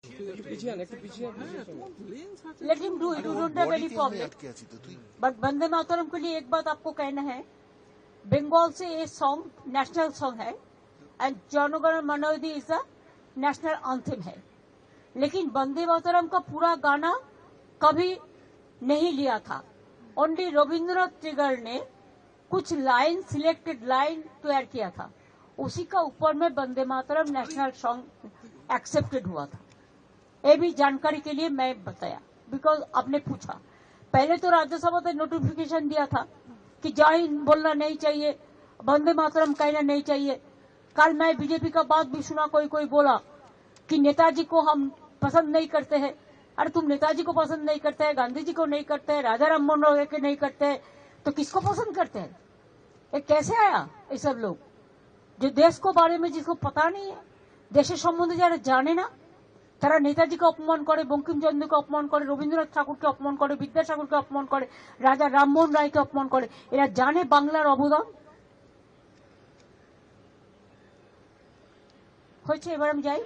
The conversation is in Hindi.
Let him do it. You don't have any problem. But Vande Mataram के लिए एक बात आपको कहना है, बंगाल से ये सॉन्ग नेशनल सॉन्ग है एंड जनगण मन अधि इज द नेशनल एंथम है, लेकिन वंदे मातरम का पूरा गाना कभी नहीं लिया था। ओनली रविंद्रनाथ टैगोर ने कुछ लाइन, सिलेक्टेड लाइन तैयार किया था, उसी का ऊपर में Vande Mataram national song accepted हुआ था। ये भी जानकारी के लिए मैं बताया, बिकॉज आपने पूछा। पहले तो राज्यसभा ने नोटिफिकेशन दिया था कि जय हिंद बोलना नहीं चाहिए, वंदे मातरम कहना नहीं चाहिए। कल मैं बीजेपी का बात भी सुना, कोई कोई बोला कि नेताजी को हम पसंद नहीं करते हैं। अरे तुम नेताजी को पसंद नहीं करते हैं, गांधी जी को नहीं करते हैं, राजा राम मोहन राय के नहीं करते हैं, तो किसको पसंद करते हैं? ये कैसे आया? ये सब लोग जो देश को बारे में जिसको पता नहीं है, देश सम्बन्धे যারা জানে না, তারা নেতাজিকে অপমান করে, বঙ্কিমচন্দ্রকে অপমান করে, রবীন্দ্রনাথ ঠাকুরকে অপমান করে, বিদ্যাসাগরকে অপমান করে, রাজা রামমোহন রায়কে অপমান করে। এরা জানে বাংলার অবদান হয়েছে। এবার আমি যাই।